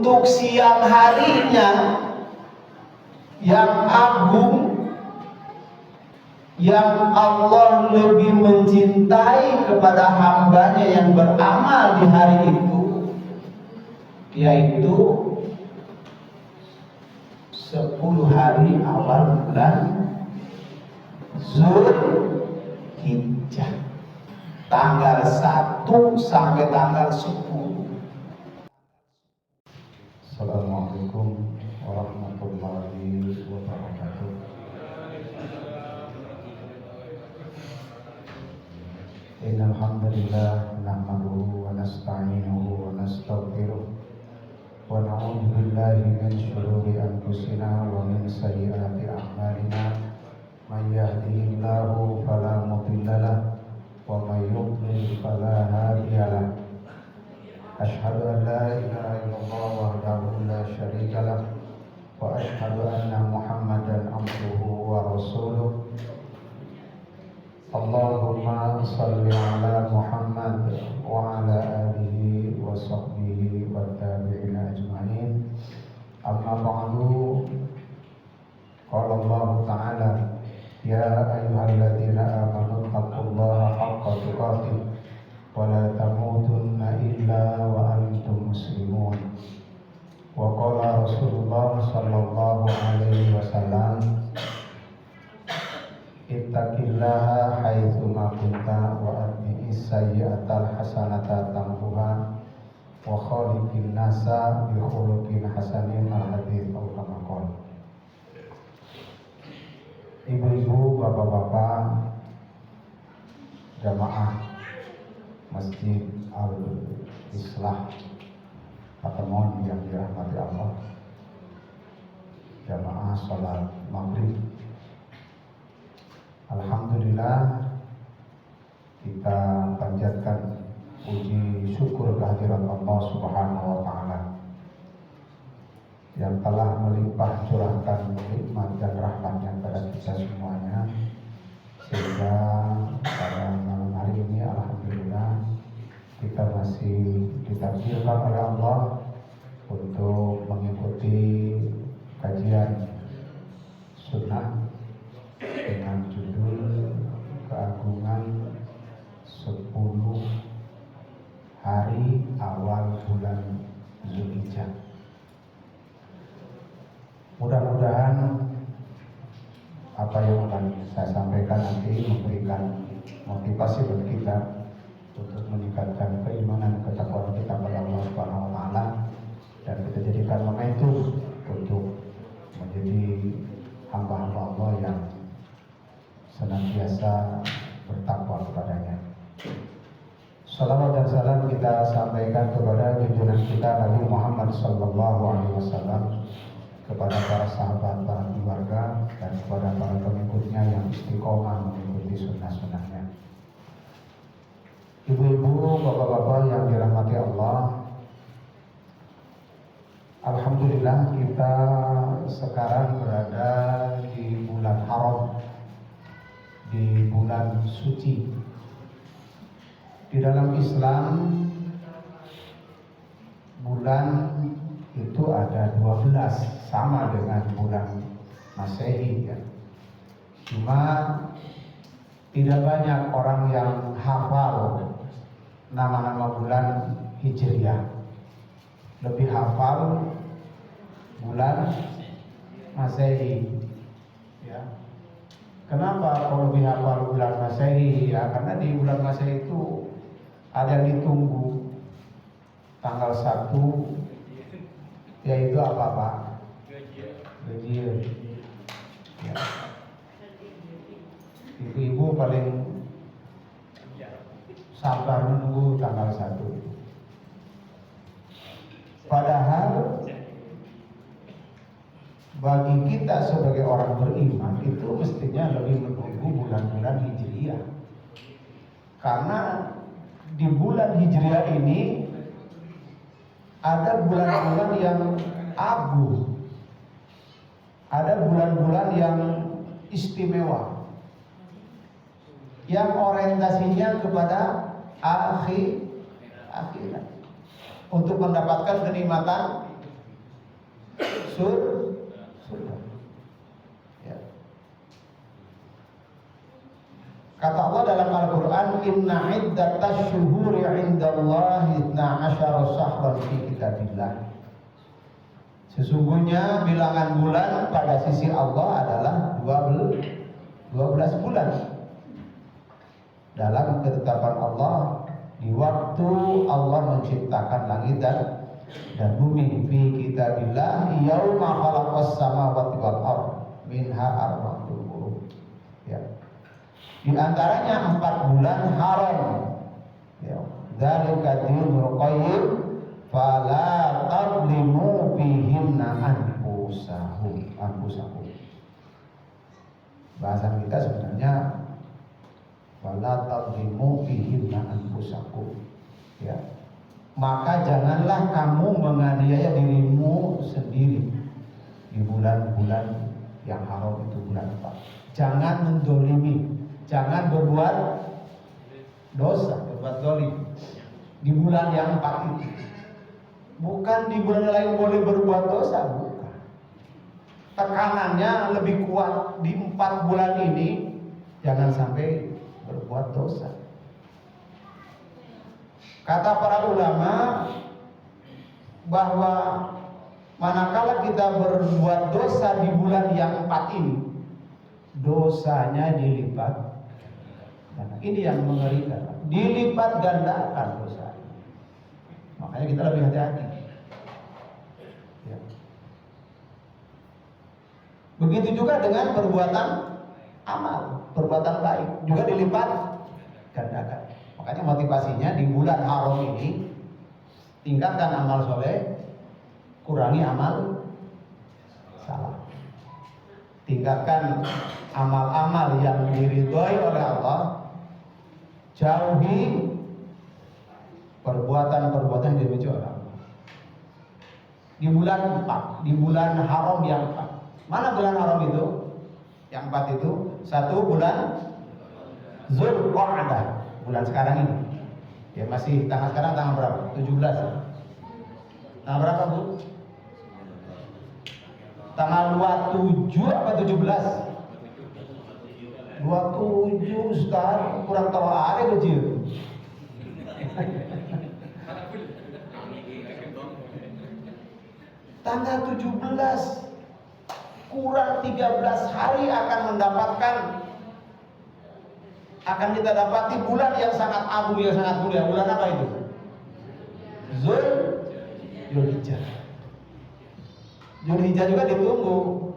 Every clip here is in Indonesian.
untuk siang harinya yang agung, yang Allah lebih mencintai kepada hambanya yang beramal di hari itu, yaitu 10 hari awal bulan Zulhijjah, tanggal 1 sampai tanggal 10. Assalamualaikum warahmatullahi wabarakatuh. Innal hamdalillah nahmaduhu wa nasta'inuhu wa nastaghfiruh wa na'udzu billahi min shururi anfusina wa min sayyiati a'malina. May yahdihillahu fala mudilla lahu wa may yudlil fala hadiya lahu. Asyhadu an la ilaha illallah wahdahu la syarika lahu wa asyhadu anna Muhammadan abduhu wa rasuluh. Allahumma salli ala Muhammad wa ala alihi wa sahbihi wa tabi'ina ajma'in. Amma ba'du. Qala Allah ta'ala, ya ayyuhalladzina amanu taqullaha haqqa tuqatih wa la tamutunna illa wa antum muslimun. Wa qala Rasulullah sallallahu alaihi wasallam, ittaqillaha haitsu ma kunta wa atbi'is sayyi'atal hasanata tamhuha wa khaliqin nasa bi khuluqin hasanin. Al-hadits atau kama qala. Ibu-ibu, bapak-bapak, jamaah Masjid Al-Islah Patemon yang dirahmati Allah, jamaah salat maghrib. Alhamdulillah, kita panjatkan puji syukur kehadirat Allah Subhanahu wa Ta'ala yang telah melimpah curahkan nikmat dan rahmatnya pada kita semuanya, sehingga pada malam hari ini alhamdulillah kita masih ditakdirkan oleh Allah untuk mengikuti kajian sunnah dengan judul keagungan 10 hari awal bulan Zulhijjah. Mudah-mudahan apa yang akan saya sampaikan nanti memberikan motivasi bagi kita untuk meningkatkan keimanan ketakwaan kita pada Allah Subhanahu wa Ta'ala, dan kita jadikan momentum untuk menjadi hamba-hamba Allah yang senantiasa bertakwa kepadanya. Salawat dan salam kita sampaikan kepada junjungan kita Nabi Muhammad sallallahu alaihi wasallam, kepada para sahabat, para keluarga, dan kepada para pengikutnya yang istiqomah mengikuti sunnah-sunnahnya. Ibu-ibu, bapak-bapak yang dirahmati Allah, alhamdulillah kita sekarang berada di bulan haram, di bulan suci. Di dalam Islam, bulan itu ada 12, sama dengan bulan Masehi ya. Cuma tidak banyak orang yang hafal nama-nama bulan Hijriah, lebih hafal bulan Masehi ya. Kenapa kalau lebih hafal bulan Masehi? Ya karena di bulan Masehi itu ada yang ditunggu tanggal 1, yaitu apa Pak? Gajian ya. Ibu-ibu paling sabar menunggu tanggal 1. Padahal bagi kita sebagai orang beriman itu mestinya lebih menunggu bulan-bulan Hijriah, karena di bulan Hijriah ini ada bulan-bulan yang agung, ada bulan-bulan yang istimewa, yang orientasinya kepada akhirat, untuk mendapatkan kenikmatan surga. Ya. Kata Allah dalam Al-Quran, Inna iddatash syuhuri indallahi 12 syahran fi kitabillah. Sesungguhnya bilangan bulan pada sisi Allah adalah 12 bulan dalam ketetapan Allah di waktu Allah menciptakan langit dan bumi. Fi kitabillah yauma khalaqas samawati wal ardh minha arba'atul hurum. Ya. Di antaranya 4 bulan haram. Ya. Dzalika dinul qayyim fala tadlimu fihinna anfusakum. Bahasan kita sebenarnya fala tadlimu fihinna anfusakum. Ya. Maka janganlah kamu menganiaya dirimu sendiri di bulan-bulan yang haram itu, bulan 4. Jangan mendolimi, jangan berbuat dosa, berbuat dolim di bulan yang 4 itu. Bukan di bulan lain boleh berbuat dosa, bukan. Tekanannya lebih kuat di 4 bulan ini, jangan sampai berbuat dosa. Kata para ulama bahwa manakala kita berbuat dosa di bulan yang 4 ini, dosanya dilipat. Nah, ini yang mengerikan, dilipat gandakan dosa. Makanya kita lebih hati-hati. Ya. Begitu juga dengan perbuatan amal, perbuatan baik juga dilipat gandakan. Makanya motivasinya di bulan haram ini, tingkatkan amal soleh, kurangi amal salah. Tingkatkan amal-amal yang diridhoi oleh Allah, jauhi perbuatan-perbuatan yang dibenci oleh Allah. Di bulan 4, di bulan haram yang 4. Mana bulan haram itu? Yang 4 itu, 1 bulan Zulqa'dah, bulan sekarang ini. Ya masih tanggal sekarang tanggal berapa? 17. Tanggal berapa, Bu? Tanggal 27 apa 17? 27 Ustaz, kurang tahu ada kecil. Tanggal 17 kurang 13 hari akan kita dapati bulan yang sangat agung, yang sangat mulia. Bulan apa itu? Zulhijjah. Zulhijjah juga ditunggu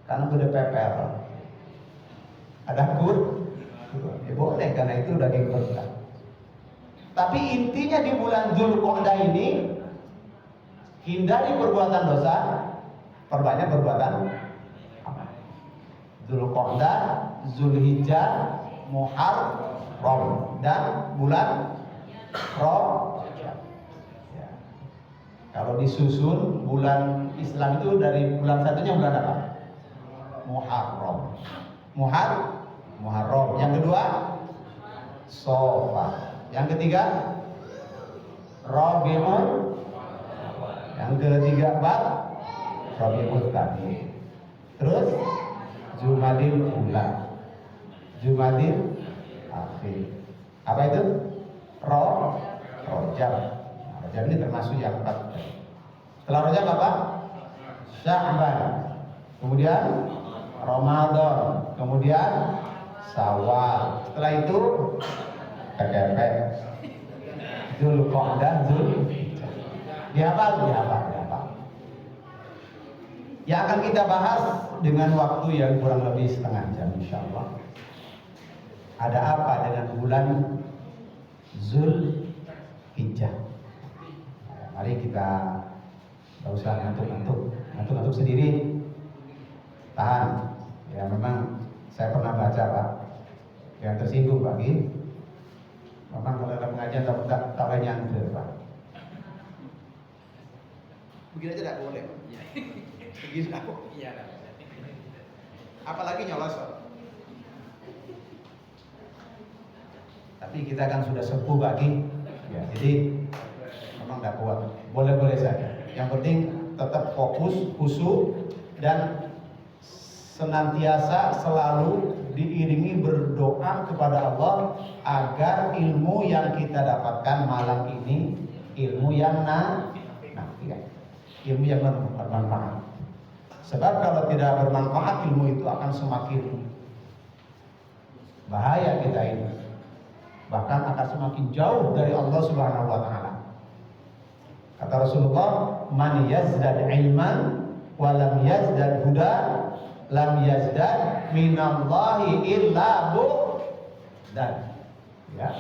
karena udah pepel. Ada ya boleh, karena itu daging berkah. Tapi intinya di bulan Dzulqa'dah ini, hindari perbuatan dosa, perbanyak perbuatan amal. Dzulqa'dah, Zulhijjah, Muharram, dan bulan Rajab. Ya. Kalau disusun bulan Islam itu dari bulan satunya bulan apa? Muharram. Yang kedua Safar. Yang ketiga Rabiul. Yang ketiga Rabiul Tsani. Terus Jumadil Ula, Jumadil Akhir. Apa itu? Rajab. Rajab ini termasuk yang 4. Setelah Rajab apa? Sya'ban. Kemudian Ramadan. Kemudian Syawal. Setelah itu kekepek. Dzulqa'dah, Zulhijjah. Dihafal. Yang akan kita bahas dengan waktu yang kurang lebih setengah jam insyaallah. Ada apa dengan bulan Zulhijjah? Mari kita nggak usah ngantuk sendiri. Tahan. Ya memang saya pernah baca Pak, yang tersinggung pagi. Memang kalau dalam pengajian tak nyantai Pak. Begini aja tidak boleh Pak. Begini aku. Iya. Apalagi nyolos. Tapi kita kan sudah sepuh pagi. Ya, jadi memang tidak kuat. Boleh-boleh saja. Yang penting tetap fokus, khusyuk, dan senantiasa selalu diiringi berdoa kepada Allah agar ilmu yang kita dapatkan malam ini ilmu yang nafi'ah, ilmu yang bermanfaat. Sebab kalau tidak bermanfaat, ilmu itu akan semakin bahaya kita ini, bahkan akan semakin jauh dari Allah Subhanahu wa taala. Kata Rasulullah, man yazdad ilman wa lam yazdad huda lam yazdad minallahi illa dan ya,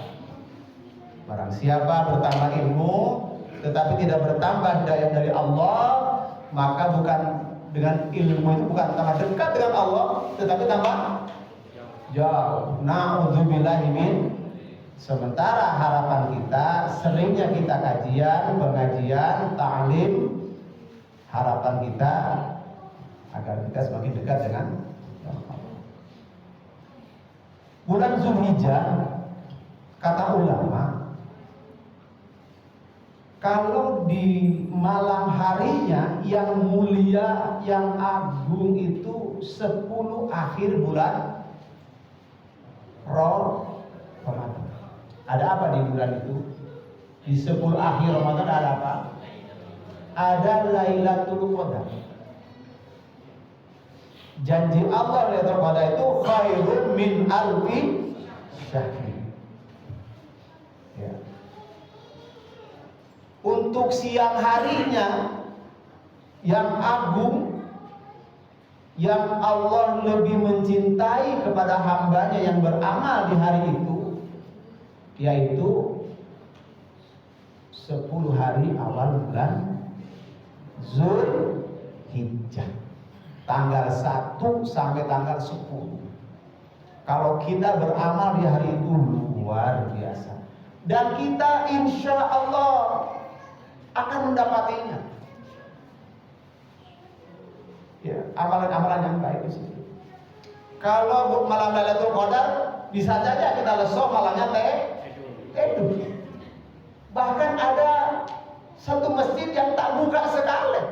barang siapa bertambah ilmu tetapi tidak bertambah hidayah dari Allah, maka bukan dengan ilmu itu bukan tambah dekat dengan Allah, tetapi tambah jauh. Na'udzubillahi min. Sementara harapan kita, seringnya kita kajian, pengajian, ta'lim, harapan kita agar kita semakin dekat dengan Allah. Bulan Zulhijjah, kata ulama, kalau di malam harinya yang mulia, yang agung itu 10 akhir bulan Ramadan. Ada apa di bulan itu? Di 10 akhir Ramadan ada apa? Ada Lailatul Qadar. Janji Allah Lailatul Qadar itu khairun min alfi syahri. Ya. Untuk siang harinya yang agung, yang Allah lebih mencintai kepada hambanya yang beramal di hari itu, yaitu 10 hari awal bulan Zulhijjah, tanggal 1 sampai tanggal 10. Kalau kita beramal di hari itu luar biasa, dan kita insya Allah akan mendapatinya. Ya, amalan-amalan yang baik di situ. Kalau malam Lailatul Qadar bisa saja kita leso malamnya teduh. Bahkan ada satu masjid yang tak buka sekali.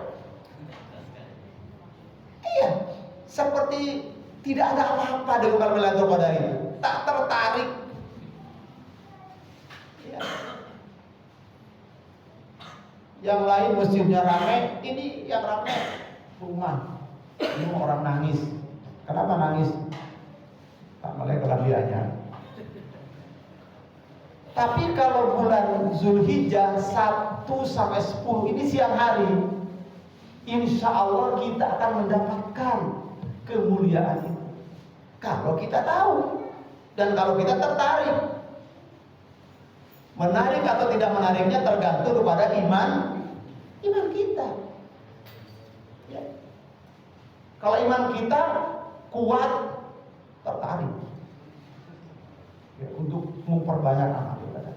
Iya, seperti tidak ada apa-apa dengan malam Lailatul Qadar itu, tak tertarik. Ya. Yang lain masjidnya ramai, ini yang ramai rumah. Ini orang nangis. Kenapa nangis? Tak mulai kelebihannya. Tapi kalau bulan Zulhijjah 1 sampai 10 ini siang hari, insya Allah kita akan mendapatkan kemuliaan itu. Kalau kita tahu dan kalau kita tertarik. Menarik atau tidak menariknya tergantung kepada iman kita. Ya. Kalau iman kita kuat, tertarik ya, untuk memperbanyak amal ibadah.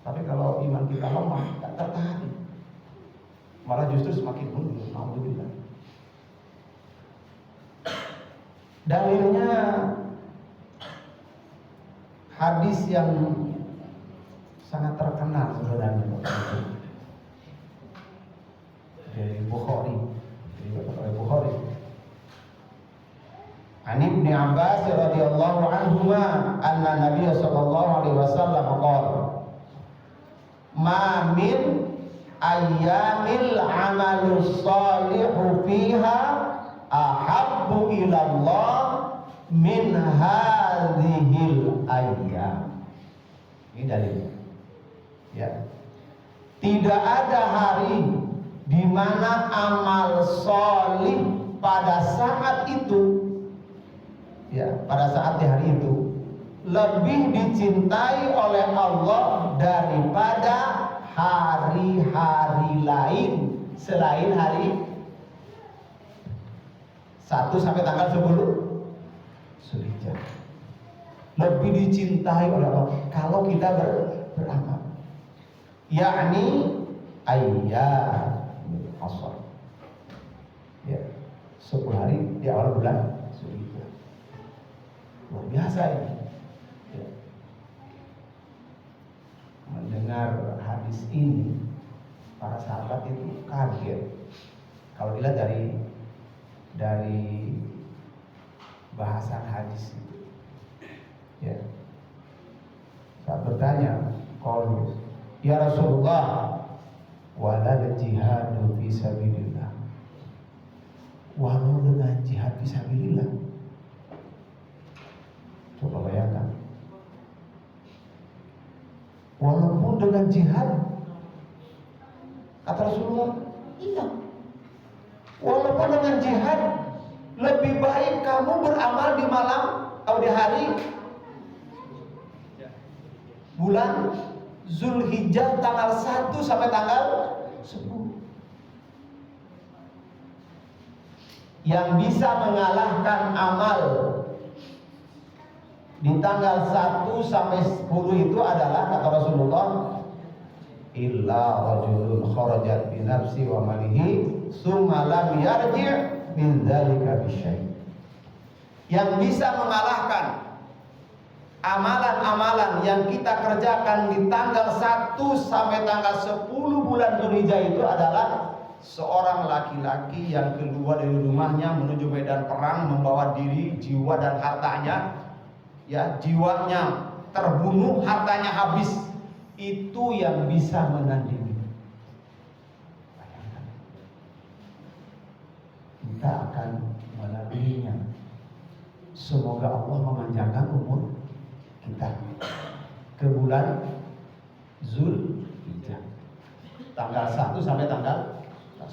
Tapi kalau iman kita lemah, tak tertarik, malah justru semakin mundur. Alhamdulillah. Dalilnya hadis yang sangat terkenal sebenarnya dari Bukhari, An Ibnu Abbas radhiyallahu anhuma anna Nabiy sallallahu alaihi wasallam qala ma min ayyamil amalus shalihu fiha ahabbu ila Allah min hadhil ayyam. Ini dalilnya. Ya. Tidak ada hari di mana amal sholih pada saat itu, ya, pada saat di hari itu lebih dicintai oleh Allah daripada hari-hari lain selain hari 1 sampai tanggal 10 Zulhijjah. Lebih dicintai oleh Allah kalau kita beramal. Yakni ayyam asar. Ya, 10 hari di awal bulan Zulhijjah. Luar biasa ini. Ya. Mendengar hadis ini, para sahabat itu kaget. Kalau dilihat dari bahasan hadis itu, ya. Saat bertanya, qalu ya Rasulullah, walal jihadu fi sabilillah. Walau dengan jihad fi sabilillah. Coba bayangkan. Walaupun dengan jihad, kata Rasulullah, iya. Walaupun dengan jihad, lebih baik kamu beramal di malam atau di hari bulan Zulhijjah tanggal 1 sampai tanggal 10. Yang bisa mengalahkan amal di tanggal 1 sampai 10 itu adalah, kata Rasulullah, illa rajulun kharajat bi nafsi wa malihi summa lam yarji' min dzalika bisyai'. Yang bisa mengalahkan amalan-amalan yang kita kerjakan di tanggal 1 sampai tanggal 10 bulan Dzulhijjah itu adalah seorang laki-laki yang keluar dari rumahnya menuju medan perang membawa diri, jiwa dan hartanya, ya, jiwanya terbunuh, hartanya habis. Itu yang bisa menandingi. Bayangkan. Kita akan melaluinya. Semoga Allah memanjangkan umur kita ke bulan Zulhijjah tanggal 1 sampai tanggal 10.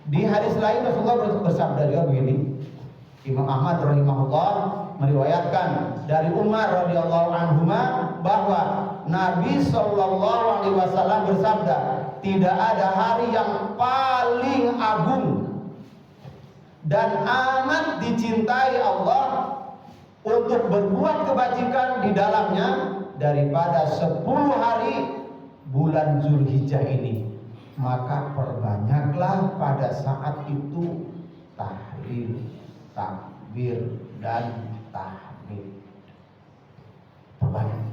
Di hadis lain Rasulullah bersabda juga begini. Imam Ahmad rahimahullah meriwayatkan dari Umar radhiyallahu anhu bahwa Nabi sallallahu alaihi wasallam bersabda, tidak ada hari yang paling agung dan amat dicintai Allah untuk berbuat kebajikan di dalamnya daripada 10 hari bulan Zulhijjah ini. Maka perbanyaklah pada saat itu tahlil, takbir dan tahmid. Perbanyak.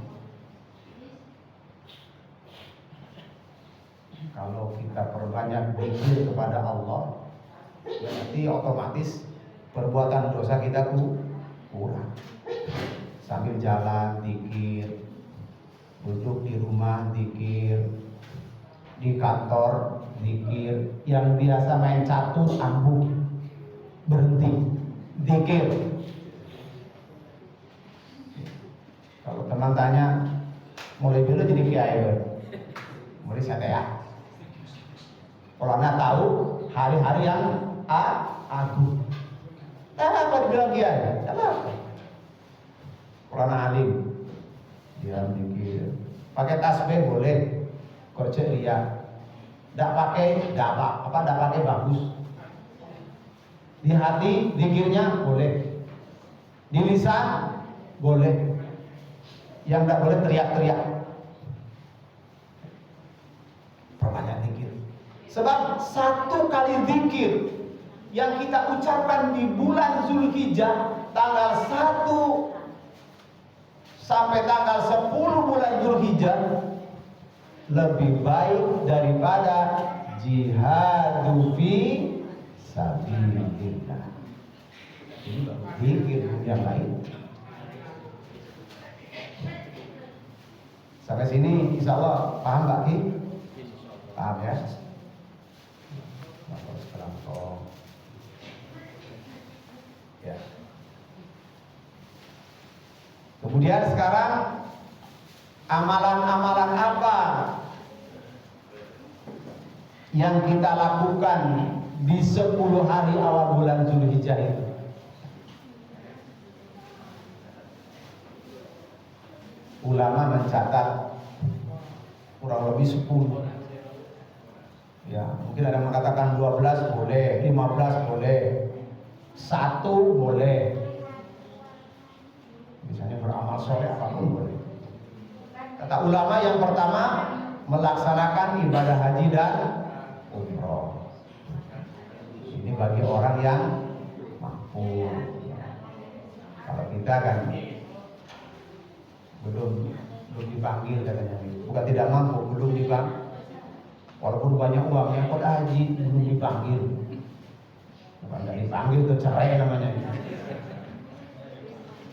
Kalau kita perbanyak zikir kepada Allah, berarti otomatis perbuatan dosa kita kurang. Sambil jalan zikir, duduk di rumah zikir, di kantor zikir, yang biasa main catur ambung berhenti zikir. Kalau teman tanya, mulai dulu jadi kiai, mulai saya. Kalau anda tahu hari-hari yang agung, kenapa dibilang kiai? Kenapa? Kalau anda alim, dia zikir, pakai tasbih boleh, kerja lihat, tidak pakai bagus. Di hati zikirnya boleh, di lisan boleh, yang tidak boleh teriak-teriak. Perbanyak zikir. Sebab satu kali zikir yang kita ucapkan di bulan Zulhijjah tanggal 1 sampai tanggal 10 bulan Zulhijjah lebih baik daripada jihadu fi sabilillah. Ini zikir yang lain. Sampai sini insya Allah paham Pak Ki? Paham ya? Ya. Kemudian sekarang amalan-amalan apa yang kita lakukan di 10 hari awal bulan Zulhijjah itu? Ulama mencatat kurang lebih 10. Ya, mungkin ada yang mengatakan 12 boleh, 15 boleh, 1 boleh. Misalnya beramal soleh apapun boleh. Kata ulama yang pertama, melaksanakan ibadah haji dan umroh. Ini bagi orang yang mampu. Kalau kita kan belum belum dipanggil katanya. Bukan tidak mampu, belum dipanggil. Walaupun banyak uangnya, kok haji belum dipanggil. Bukan nggak dipanggil, itu cerai namanya.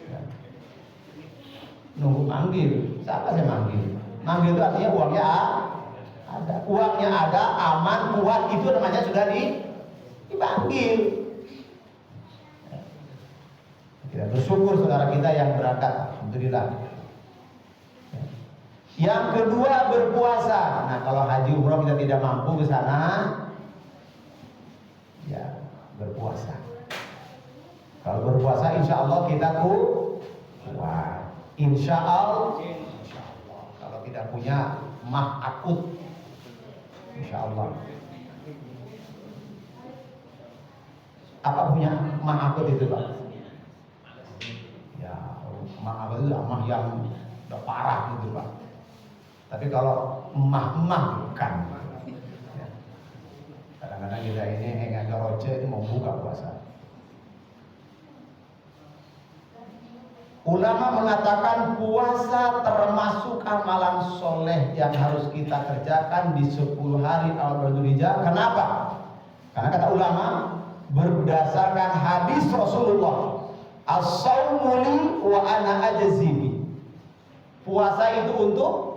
Ya. Nunggu manggil, siapa saya manggil? Manggil itu artinya uangnya ada, uangnya ada, aman, kuat, itu namanya sudah dipanggil. Kita bersyukur saudara kita yang berangkat, alhamdulillah. Yang kedua berpuasa. Nah kalau haji umroh kita tidak mampu ke sana, ya berpuasa. Kalau berpuasa insya Allah kita kuat. Insya Allah. Kalau tidak punya mah akut, insya Allah. Apa punya mah akut itu Pak? Ya mah akut itu mah yang udah parah gitu Pak. Tapi kalau emah-emah bukan. Ya. Kadang-kadang kita ini agak roce itu mau buka puasa. Ulama mengatakan puasa termasuk amalan soleh yang harus kita kerjakan di 10 hari awal Dzulhijjah. Kenapa? Karena kata ulama berdasarkan hadis Rasulullah, as-saumu li wa ana ajzi bi. Puasa itu untukku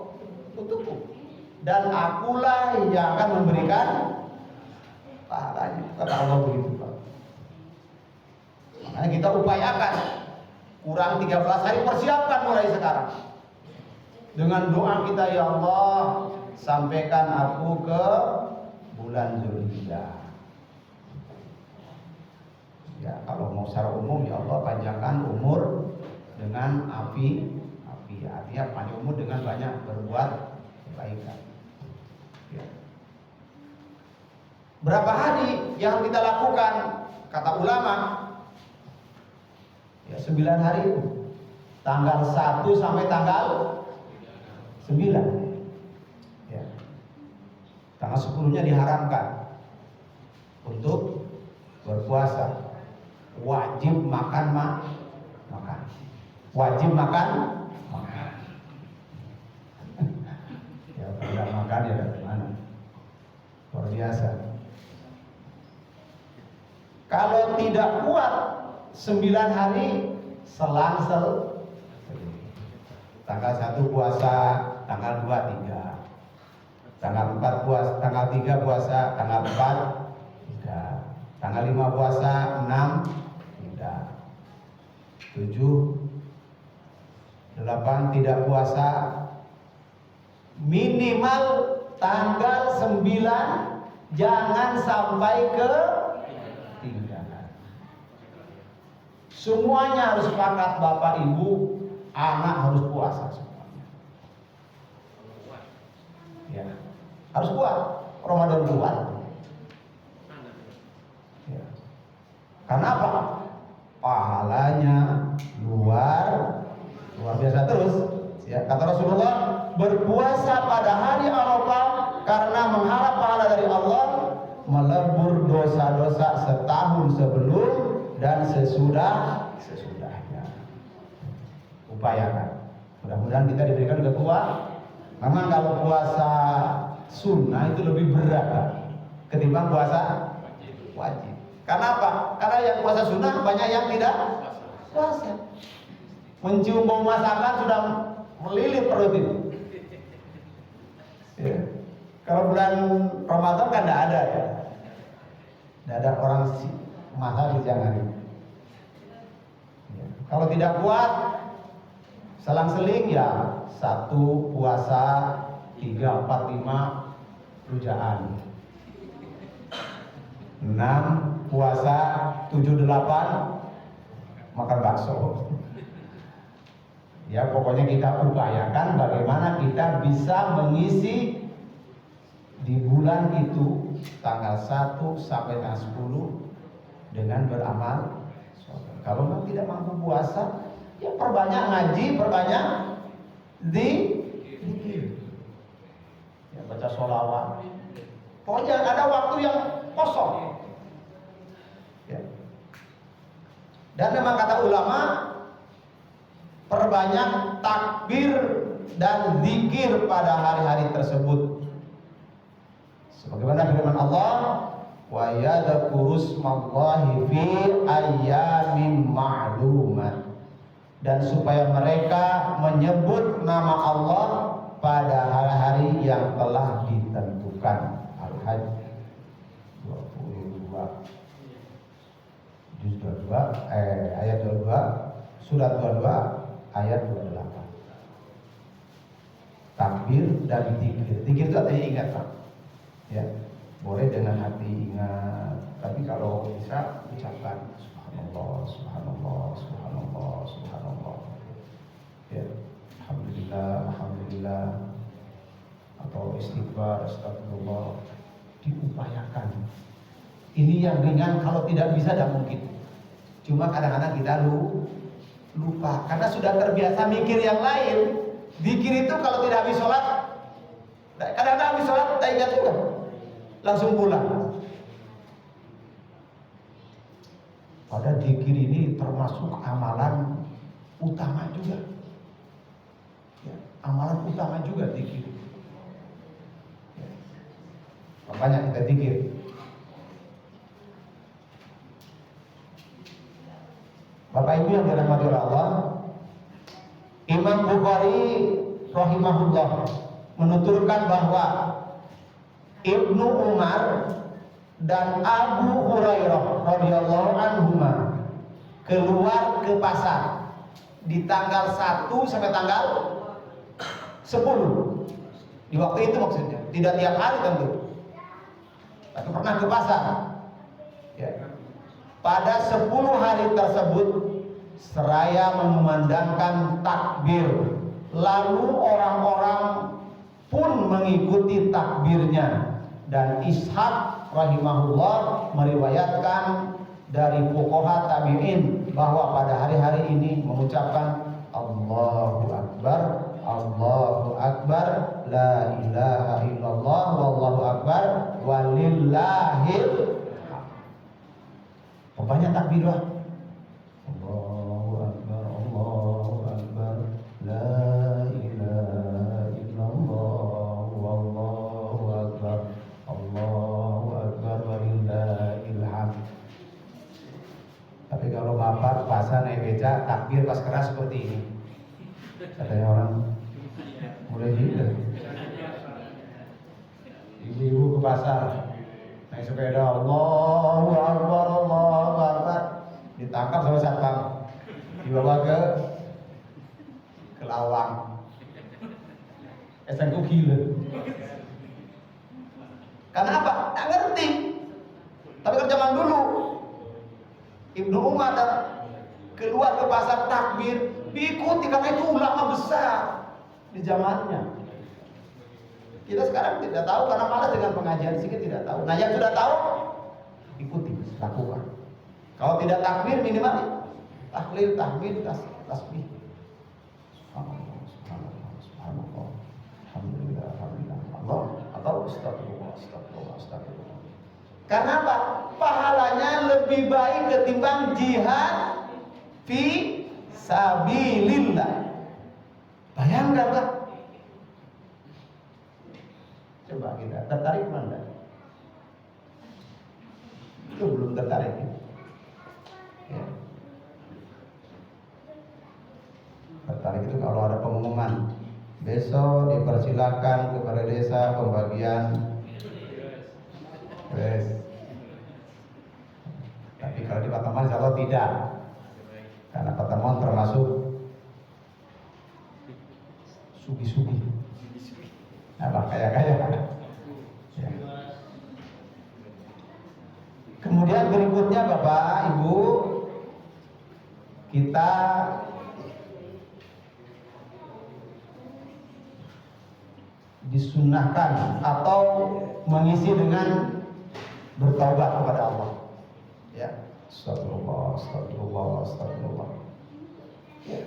dan akulah yang akan memberikan pahalanya. Kata Allah begitu Pak. Makanya kita upayakan kurang 13 hari, persiapkan mulai sekarang dengan doa kita, ya Allah sampaikan aku ke bulan Dzulhijjah. Ya kalau mau secara umum, ya Allah panjangkan umur dengan api, artinya panjang umur dengan banyak berbuat kebaikan. Ya. Berapa hari yang kita lakukan? Kata ulama, ya 9 hari itu. Tanggal 1 sampai tanggal 9. Ya. Tanggal 10-nya diharamkan untuk berpuasa. Wajib makan. Wajib makan. Ya kalau makan ya gimana? Luar biasa. Kalau tidak kuat 9 hari selang tanggal 1 puasa, tanggal 2 3. Tanggal 4 puasa, tanggal 3 puasa, tanggal 4 3. Tanggal 5 puasa, 6 3. 7 8 tidak puasa. Minimal tanggal 9 jangan sampai ke 3. Semuanya harus sepakat, bapak ibu, anak harus puasa semuanya. Ya, harus kuat. Ramadan kuat. Ya. Karena apa? Pahalanya luar biasa terus. Ya, kata Rasulullah, berpuasa pada hari Arafah karena mengharap pahala dari Allah, melebur dosa-dosa setahun sebelum dan sesudahnya. Upayakan. Mudah-mudahan kita diberikan ketua. Memang kalau puasa sunnah itu lebih berat ketimbang puasa wajib. Karena apa? Karena yang puasa sunnah banyak yang tidak puasa. Mencium bau masakan sudah melilit perut itu. Ya. Kalau bulan Ramadan kan tidak ada ya. Tidak ada orang masak di siang hari. Ya. Kalau tidak kuat, selang-seling ya 1 puasa 3, 4, 5 rujaan. 6 puasa 7, 8 makan bakso. Ya pokoknya kita upayakan bagaimana kita bisa mengisi di bulan itu tanggal 1 sampai tanggal 10 dengan beramal. Kalau memang tidak mampu puasa, ya perbanyak ngaji, perbanyak zikir. Ya baca sholawat. Pokoknya ada waktu yang kosong. Ya. Dan memang kata ulama, perbanyak takbir dan zikir pada hari-hari tersebut. Sebagaimana firman Allah, wa yadhkurusmallahi fi ayyamin ma'lumat, dan supaya mereka menyebut nama Allah pada hari-hari yang telah ditentukan. Al-Hajj 22 juz 22 ayat 22, surat 22 ayat 28. Takbir dan zikir. Zikir itu artinya ingat, Pak. Ya, boleh dengan hati ingat, tapi kalau bisa ucapkan subhanallah, subhanallah, subhanallah, subhanallah. Ya, alhamdulillah, alhamdulillah, atau istighfar, astagfirullah, diupayakan. Ini yang ringan, kalau tidak bisa tidak mungkin. Cuma kadang-kadang kita lupa karena sudah terbiasa mikir yang lain. Zikir itu kalau tidak habis sholat, kadang-kadang habis sholat tak ingat juga, langsung pulang. Pada zikir ini termasuk amalan utama juga. Ya, amalan utama juga zikir. Ya. Makanya kita zikir. Bapak Ibu yang dirahmati Allah, Imam Bukhari rahimahullah menuturkan bahwa Ibnu Umar dan Abu Hurairah radhiyallahu anhuma keluar ke pasar di tanggal 1 sampai tanggal 10. Di waktu itu maksudnya, tidak tiap hari tentu, tapi pernah ke pasar. Ya. Pada 10 hari tersebut seraya mengumandangkan takbir, lalu orang-orang pun mengikuti takbirnya. Dan Ishaq rahimahullah meriwayatkan dari fuqaha tabi'in bahwa pada hari-hari ini mengucapkan Allahu Akbar, Allahu Akbar, la ilaha illallah, wallahu akbar, walillahil. Banyak takbir lah. Allahu Akbar, Allahu Akbar, la ilaha illallah, wallahu akbar, Allahu Akbar, walillahil hamd. Tapi kalau bapak pasar naik beca, takbir pas keras seperti ini. Katanya orang mulai gila. Ibu-ibu ke pasar naik sepeda, Allahu Akbar, Allahu Akbar, ditangkap sama satpam, dibawa ke lawang. SNU gila. Karena apa? Tak ngerti. Tapi kalau zaman dulu Ibnu Umar keluar ke pasar takbir, diikuti karena itu ulama besar di zamannya. Kita sekarang tidak tahu karena malas dengan pengajian sini tidak tahu. Nah yang sudah tahu ikuti, lakukan. Kalau tidak takbir minimal tahlil, tahmid, tasbih. Subhanallah, subhanallah, subhanallah, alhamdulillah, alhamdulillah, Allah, atau astagfirullah, astagfirullah, astagfirullah. Karena apa? Pahalanya lebih baik ketimbang jihad fi sabilillah. Bayangkan Pak. Coba kita tertarik mana? Itu belum tertarik ya. Tertarik itu kalau ada pengumuman besok dipersilakan kepada desa pembagian beres. Tapi kalau di Patemon insya Allah tidak, karena Patemon termasuk sugi-sugi. Apa kaya-kaya. Ya. Kemudian berikutnya Bapak Ibu, kita disunnahkan atau mengisi dengan bertaubat kepada Allah. Ya, astagfirullah, astagfirullah, astagfirullah. Ya.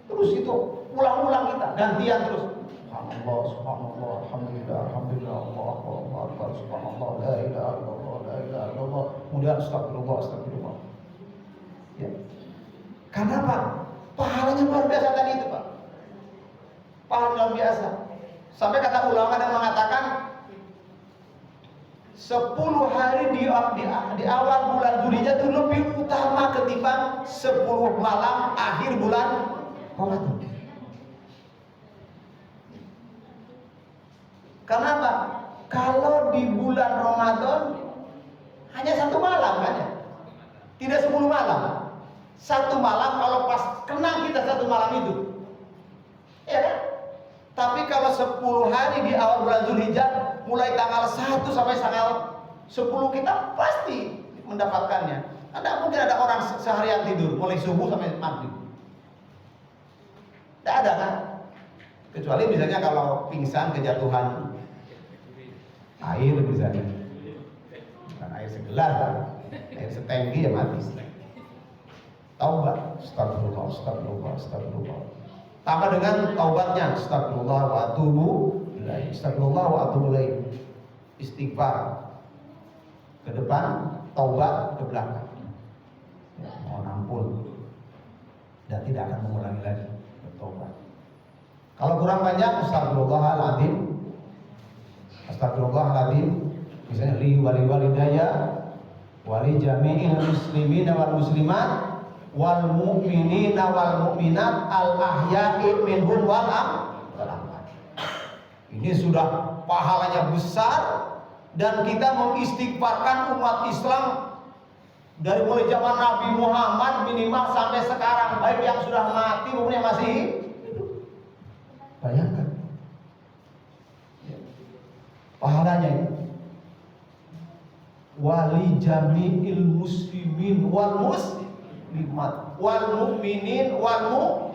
Terus itu ulang-ulang kita, gantian terus. Subhanallah, subhanallah, alhamdulillah, alhamdulillah, Allahu akbar, subhanallah, la ilaha illallah, la ilaha illallah. Kemudian astagfirullah, astagfirullah. Ya. Karena apa? Pahalanya luar biasa tadi itu, Pak. Pahala luar biasa. Sampai kata ulama yang mengatakan 10 hari di awal bulan Dzulhijjah itu lebih utama ketimbang 10 malam akhir bulan Ramadan. Kenapa? Kalau di bulan Ramadan hanya 1 malam kan ya? Tidak 10 malam. 1 malam kalau pas kena kita 1 malam itu. Ya kan? Tapi kalau 10 hari di awal bulan Dzulhijjah, mulai tanggal 1 sampai tanggal 10 kita pasti mendapatkannya. Tidak mungkin ada orang seharian tidur mulai subuh sampai maghrib. Tidak ada kan? Kecuali misalnya kalau pingsan kejatuhan air misalnya, bukan air segelas, air setenggi ya mati. Taubat, astagfirullah, astagfirullah, astagfirullah. Tambah dengan taubatnya, astagfirullah wa atubu ilaih, astagfirullah wa atubu ilaih. Istighfar ke depan, taubat ke belakang. Ya, mohon ampun dan tidak akan mengulangi lagi bertobat. Kalau kurang banyak, astagfirullahaladzim, astagfirullahaladzim. Misalnya li wali walidaya wali jami'il muslimin wal muslimat wal mu'minina wal mu'minat al ahya'i minhum wal amwat. Ini sudah pahalanya besar dan kita mengistighfarkan umat Islam dari mulai zaman Nabi Muhammad minimal sampai sekarang, baik yang sudah mati maupun yang masih hidup. Bayangkan pahalanya ini. Wali jami'il muslimin wal muslimat wal mu'minin wal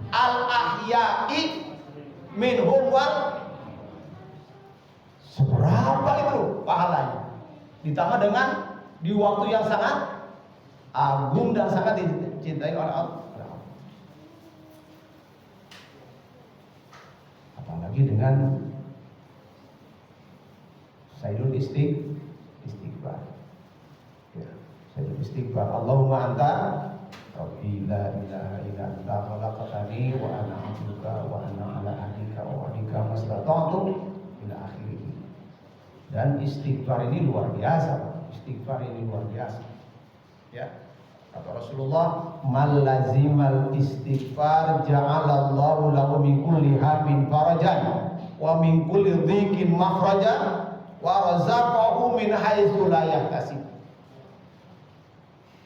al ahya'i minhum wal. Seberapa itu pahalanya? Ditambah dengan di waktu yang sangat agung dan sangat dicintai oleh Allah. Apalagi dengan Sayyidul Istighfar. Ya, Sayyidul Istighfar. Allahumma anta Rabbi la ilaha illa anta khalaqtani wa ana 'abduka wa ana 'ala ahdika wa wa'dika mastata'tu ila akhirih. Dan istighfar ini luar biasa. Istighfar ini luar biasa. Ya. Kata Rasulullah, "Man lazimal istighfar ja'alallahu lahu min kulli hammin farajan wa min kulli dhiqin makhrajan wa razaqahu min haitsu la yahtasib."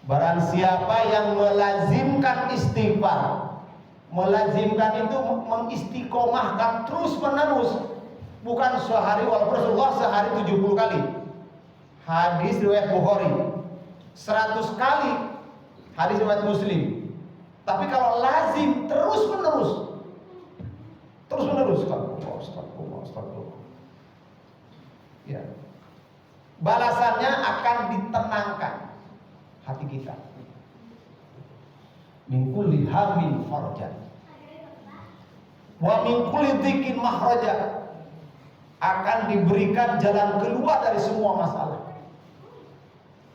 Barang siapa yang melazimkan istighfar, melazimkan itu mengistiqomahkan terus menerus, bukan sehari, walaupun Rasulullah sehari 70 kali. Hadis riwayat Bukhari 100 kali, hadis riwayat Muslim. Tapi kalau lazim terus menerus astagfirullah. Ya. Balasannya akan ditenangkan hati kita. Min kulli hammin farajan wa min kulli dhiqin makhraja, akan diberikan jalan keluar dari semua masalah.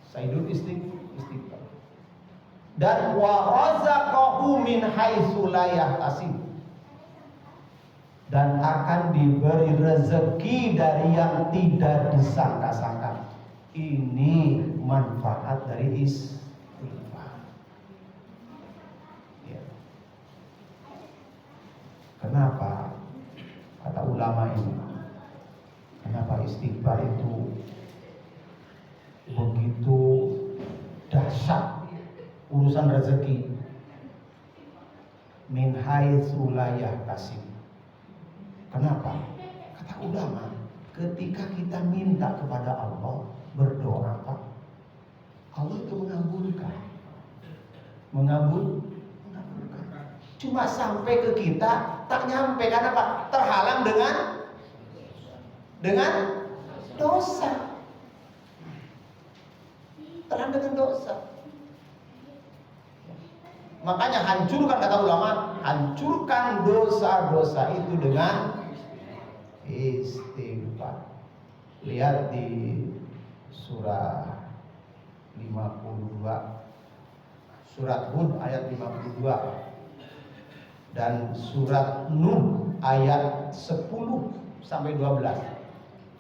Sayyidul Istighfar. Dan wa razaqahu min haitsu la yahtasib, dan akan diberi rezeki dari yang tidak disangka-sangka. Ini manfaat dari istighfar. Ya. Kenapa? Kata ulama ini, kenapa istighfar itu begitu dahsyat urusan rezeki? Min haitsu la yahtasib. Kenapa? Kata ulama, ketika kita minta kepada Allah, berdoa, Pak, Allah itu mengabulkan. Cuma sampai ke kita tak nyampe, karena Pak terhalang dengan dosa. Terhalang dengan dosa. Makanya hancurkan, kata ulama, hancurkan dosa-dosa itu dengan istighfar. Lihat di surah 52, surat Hud ayat 52. dan surat Nuh ayat 10 sampai 12.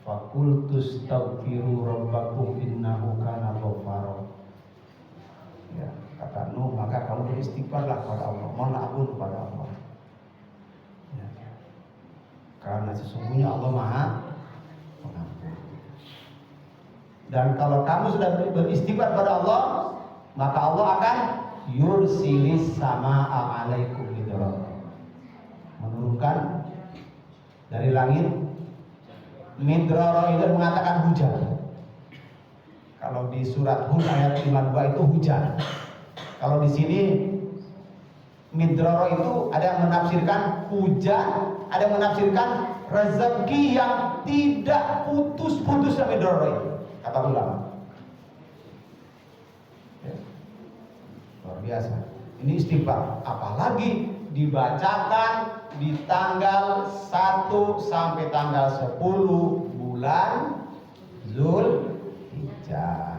Fakultus taghfiru rabbakum innahu kana ghaffara. Ya, kata Nuh, maka kamu beristighfarlah kepada Allah, mohonlah ampun kepada Allah. Ya. Karena sesungguhnya Allah Maha Pengampun. Dan kalau kamu sudah beristighfar kepada Allah, maka Allah akan yursilis sama'a alaikum midrara, menurunkan dari langit. Midrara itu mengatakan hujan. Kalau di surat Hud ayat 52 itu hujan. Kalau di sini midrara itu ada yang menafsirkan hujan, ada yang menafsirkan rezeki yang tidak putus-putus dari midrara itu, kata ulama. Ya. Luar biasa. Ini istighfar, apalagi dibacakan di tanggal 1 sampai tanggal 10 bulan Zulhijjah.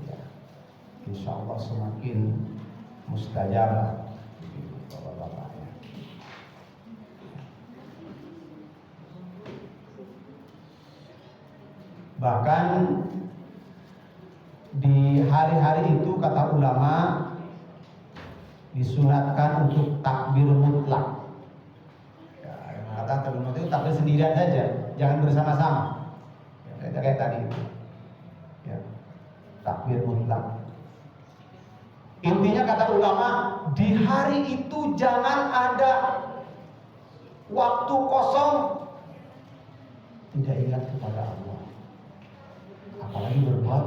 Ya. Insya Allah semakin mustajabah bapak-bapaknya. Bahkan di hari-hari itu kata ulama disunatkan untuk takbir mutlak. Ya, kata takbir mutlak itu takbir sendirian saja, jangan bersama-sama. Ya, kayak tadi. Ya, takbir mutlak. Intinya kata ulama, di hari itu jangan ada waktu kosong tidak ingat kepada Allah, apalagi berbuat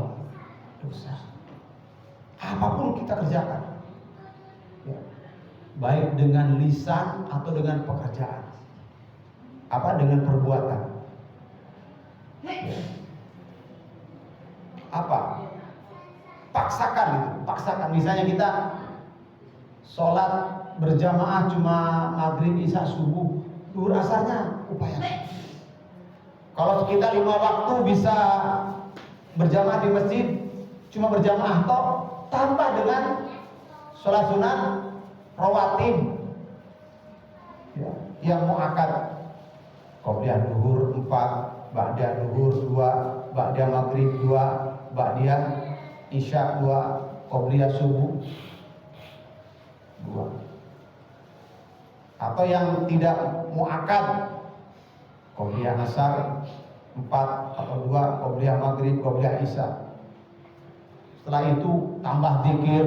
dosa. Apapun kita kerjakan, ya, baik dengan lisan atau dengan pekerjaan, apa dengan perbuatan, ya. Apa? Paksakan itu, paksakan. Misalnya kita sholat berjamaah cuma maghrib, isya, subuh, duhur, asarnya upayakan. Kalau kita 5 waktu bisa berjamaah di masjid, cuma berjamaah toh, tambah dengan sholat sunat rawatib, ya, yang muakkad, qobliyah duhur 4, ba'da duhur 2, ba'da maghrib 2, ba'da isya 2, qobliyah subuh 2. Atau yang tidak muakkad, qobliyah asar 4 atau 2, qobliyah maghrib, qobliyah isya. Setelah itu tambah zikir,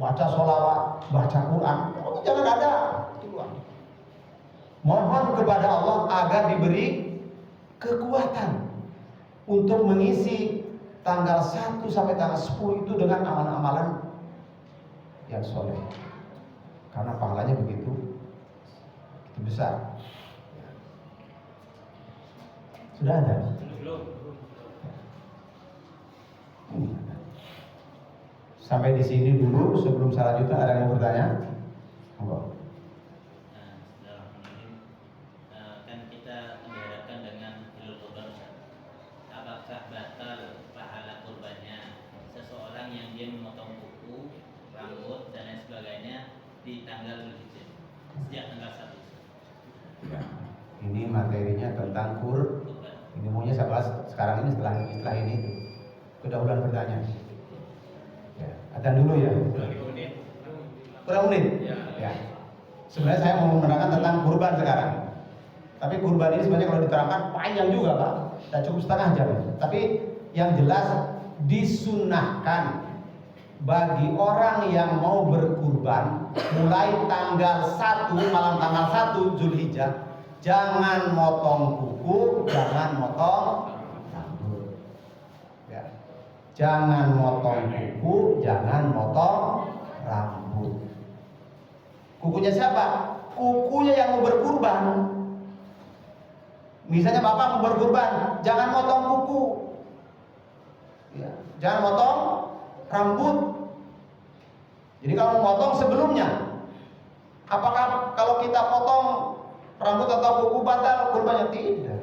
baca sholawat, baca Quran. Oh, jangan ada. Mohon kepada Allah agar diberi kekuatan untuk mengisi tanggal 1 sampai tanggal 10 itu dengan amalan-amalan yang soleh. Karena pahalanya begitu besar. Sudah ada? Sampai di sini dulu, sebelum selanjutnya ada yang mau bertanya? Enggak. Kan kita dihadapkan dengan Idul Kurban. Apakah batal pahala kurbannya seseorang yang dia memotong kuku, rambut dan lain sebagainya di tanggal Zulhijjah sejak tanggal 1? Ya, ini materinya tentang kurban. Ini maunya saya bahas sekarang ini setelah ini. Kedahuluan bertanya. Ya, ada dulu ya. Kurang menit. Ya. Sebenarnya saya mau menerangkan tentang kurban sekarang. Tapi kurban ini sebenarnya kalau diterangkan panjang juga, Pak. Tidak cukup setengah jam. Tapi yang jelas disunahkan bagi orang yang mau berkurban mulai tanggal 1, malam tanggal 1 Zulhijjah, jangan motong kuku, jangan motong rambut. Ya. Jangan motong kuku, jangan motong rambut. Kukunya siapa? Kukunya yang mau berkurban. Misalnya Bapak mau berkurban, jangan motong kuku. Ya. Jangan motong rambut. Jadi kalau motong sebelumnya, apakah kalau kita potong rambut atau kuku batal kurbannya? Tidak.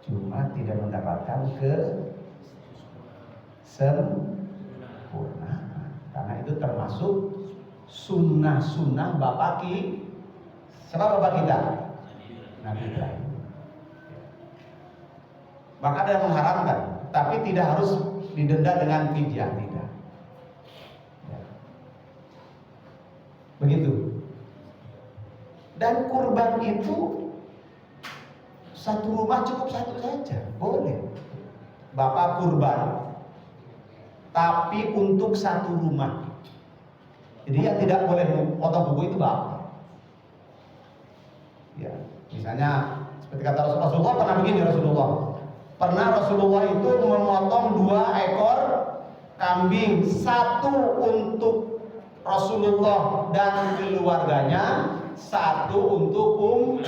Cuma tidak mendapatkan kesempurnaan. Karena itu termasuk sunnah-sunnah Bapak Siapa bapak kita? Nabi Ibrahim. Maka ada yang mengharamkan, tapi tidak harus didenda dengan fidyah, tidak. Ya. Begitu. Dan kurban itu satu rumah cukup satu saja, boleh. Bapak kurban, tapi untuk satu rumah. Jadi yang tidak boleh potong buku itu bapak. Ya, misalnya seperti kata Rasulullah pernah begini Pernah Rasulullah itu memotong 2 ekor kambing, satu untuk Rasulullah dan keluarganya, satu untuk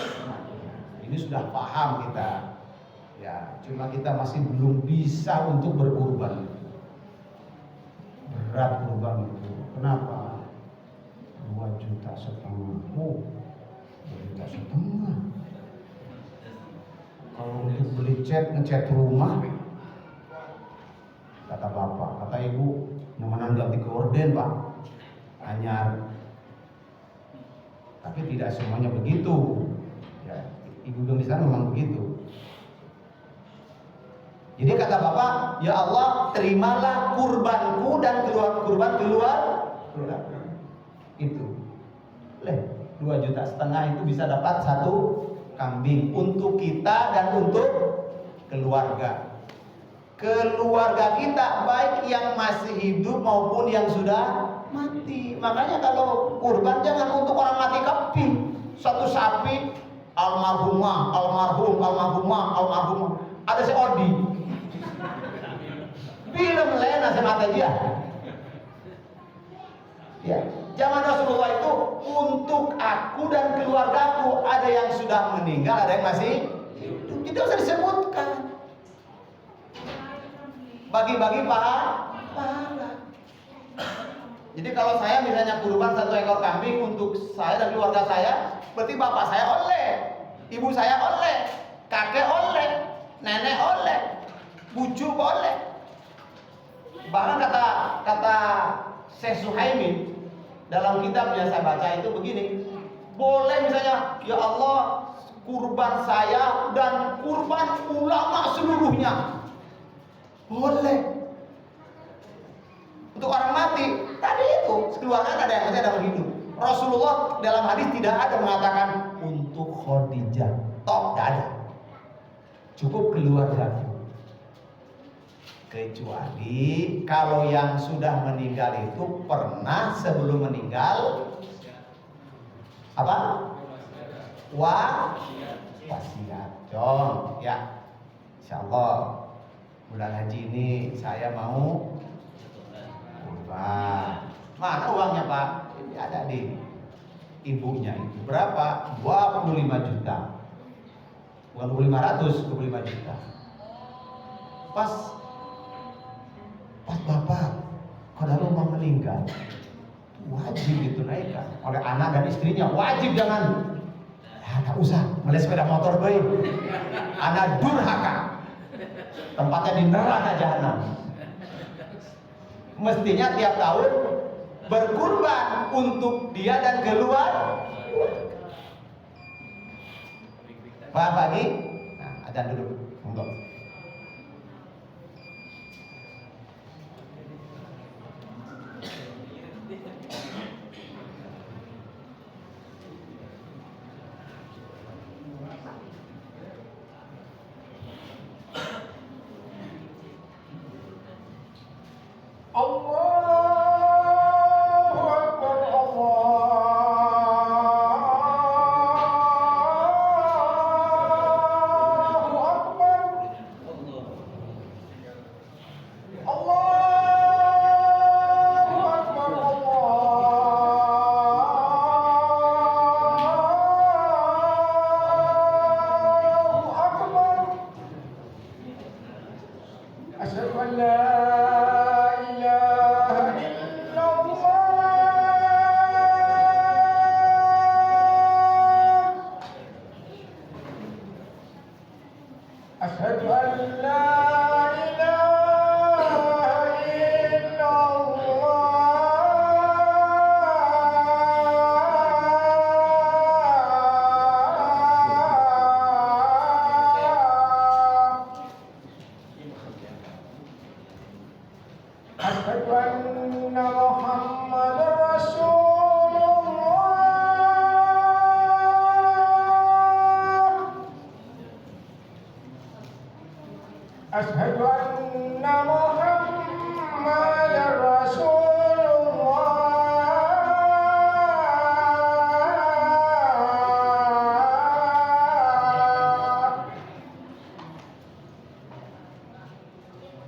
Ini sudah paham kita. Ya, cuma kita masih belum bisa untuk berkurban. Berat kurban itu. Kenapa? 2,5 juta. 2,5 juta. Kalau untuk beli ngecat rumah, kata bapak, kata ibu, namanan ganti gorden pak, anyar. Tapi tidak semuanya begitu. Ya, ibu bilang di sana memang begitu. Jadi kata bapak, ya Allah, terimalah kurbanku dan kurban keluar. Itu, 2,5 juta itu bisa dapat satu kambing untuk kita dan untuk keluarga. Keluarga kita baik yang masih hidup maupun yang sudah mati. Makanya kalau kurban jangan untuk orang mati keping. Satu sapi almarhumah, almarhum. Ada si Odi. Film lena semata dia. Ya, zaman Rasulullah itu untuk aku dan keluargaku, ada yang sudah meninggal, ada yang masih hidup. Tidak usah disebutkan. Bagi-bagi pahala. Jadi kalau saya misalnya kurban 1 ekor kambing untuk saya dan keluarga saya, berarti bapak saya oleh, ibu saya oleh, kakek oleh, nenek oleh, bucu oleh. Bahkan kata Syekh Suhaimin dalam kitab yang saya baca itu begini, boleh misalnya, ya Allah, kurban saya dan kurban ulama seluruhnya, boleh. Untuk orang mati tadi itu keluarga ada yang masih ada yang hidup. Rasulullah dalam hadis tidak ada mengatakan untuk Khadijah, tidak ada, cukup keluarga. Kecuali kalau yang sudah meninggal itu pernah sebelum meninggal apa? Wasiat. Contoh ya, insyaallah bulan haji ini saya mau kurban. Mana uangnya Pak? Ini ada di ibunya itu. Berapa? 25 juta. Bukan 25 juta. Pas bapak kalau rumah meninggal, wajib ditunaikan oleh anak dan istrinya. Wajib, jangan tak usah melihat sepeda motor baik. Anak durhaka, tempatnya di neraka jahanam. Mestinya tiap tahun berkurban untuk dia dan keluar. Pak pagi, nah, adzan dulu, monggo. أشهد أن محمدا رسول الله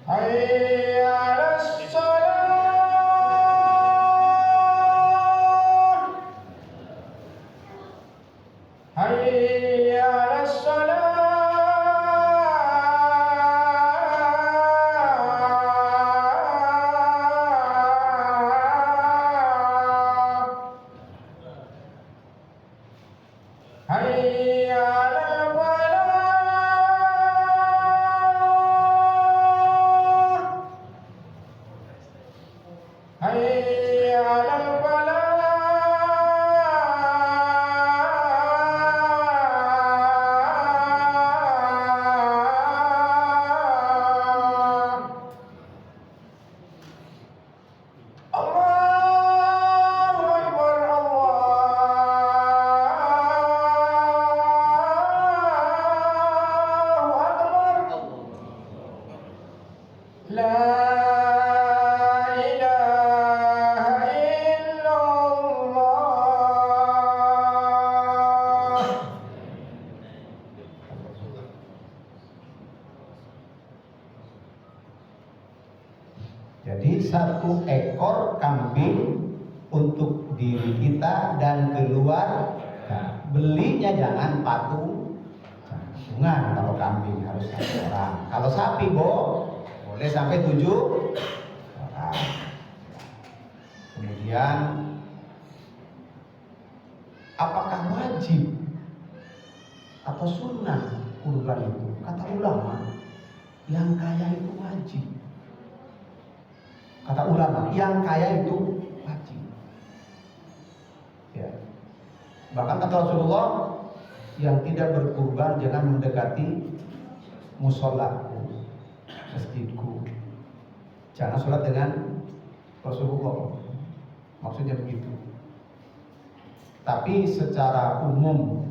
حي على الصلاة حي على الصلاة حي على الفلاح حي على الفلاح الله أكبر الله أكبر لا إله إلا الله. Jadi satu ekor kambing untuk diri kita dan keluarga. Belinya jangan patungan. Kalau kambing harus satu orang. Kalau sapi boleh sampai 7 orang. Kemudian apakah wajib atau sunnah kurban itu? Kata ulama, yang kaya itu wajib. Kata ulama, yang kaya itu wajib. Ya. Bahkan kata Rasulullah, yang tidak berkurban jangan mendekati musolaku, masjidku. Jangan sholat dengan Rasulullah. Maksudnya begitu. Tapi secara umum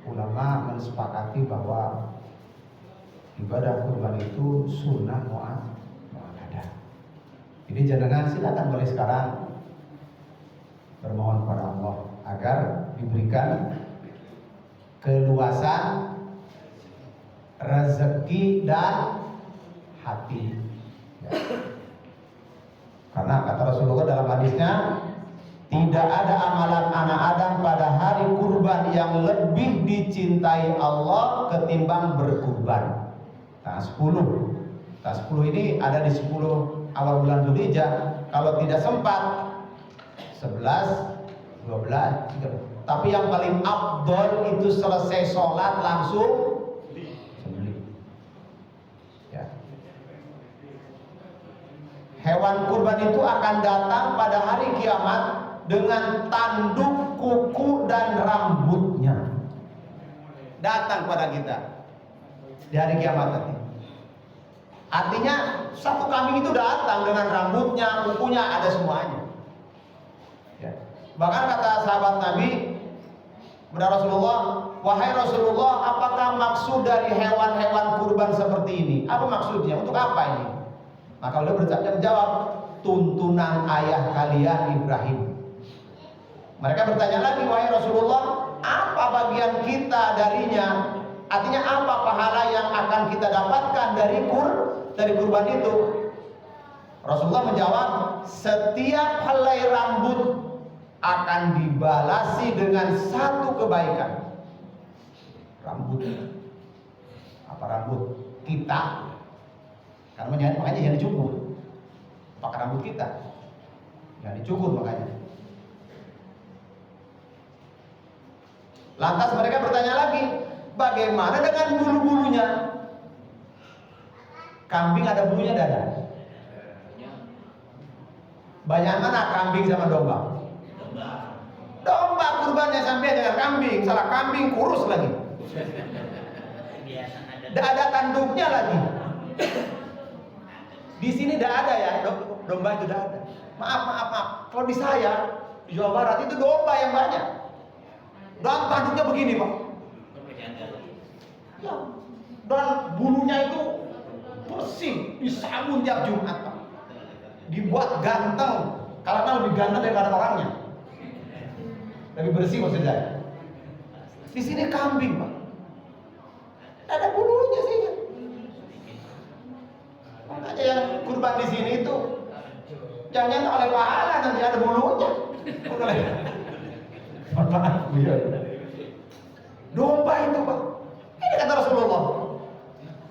ulama mensepakati bahwa ibadah kurban itu sunnah muakkadah. Jadi jenengan silakan mulai sekarang bermohon kepada Allah agar diberikan keluasan rezeki dan hati. Ya. Karena kata Rasulullah dalam hadisnya, tidak ada amalan anak Adam pada hari kurban yang lebih dicintai Allah ketimbang berkurban. Nah 10 ini ada di 10 awal bulan Dzulhijjah. Kalau tidak sempat 11, 12, 13. Tapi yang paling afdol itu selesai sholat langsung sembelih. Ya. Hewan kurban itu akan datang pada hari kiamat dengan tanduk, kuku dan rambutnya. Datang pada kita di hari kiamat nanti. Artinya satu kambing itu datang dengan rambutnya, kukunya, ada semuanya. Ya. Bahkan kata sahabat Nabi kepada Rasulullah, wahai Rasulullah, apakah maksud dari hewan-hewan kurban seperti ini? Apa maksudnya? Untuk apa ini? Maka beliau menjawab, tuntunan ayah kalian Ibrahim. Mereka bertanya lagi, wahai Rasulullah, apa bagian kita darinya? Artinya apa pahala yang akan kita dapatkan dari kurban itu? Rasulullah menjawab, setiap helai rambut akan dibalasi dengan satu kebaikan. Rambut. Apa rambut? Kita. Karena makanya yang dicukur. Pakai rambut kita. Yang dicukur makanya. Lantas mereka bertanya lagi, bagaimana dengan bulu-bulunya? Kambing ada bulunya dan ada. Banyak mana kambing sama domba? Domba kurbannya sampai dengan kambing, salah kambing kurus lagi. Tidak ada tanduknya lagi. Di sini tidak ada ya, domba itu tidak ada. Maaf. Kalau di saya di Jawa Barat itu domba yang banyak. Dan tanduknya begini pak. Ya. Dan bulunya itu disambung tiap Jumat, Pak. Dibuat ganteng, karena lebih ganteng daripada orangnya. Lebih bersih maksud saya. Di sini kambing, Pak. Ada bulunya sih. Makanya yang kurban di sini itu jangan oleh pahala, nanti ada bulunya. Maaf, ya. Domba itu, Pak. Ini kata Rasulullah.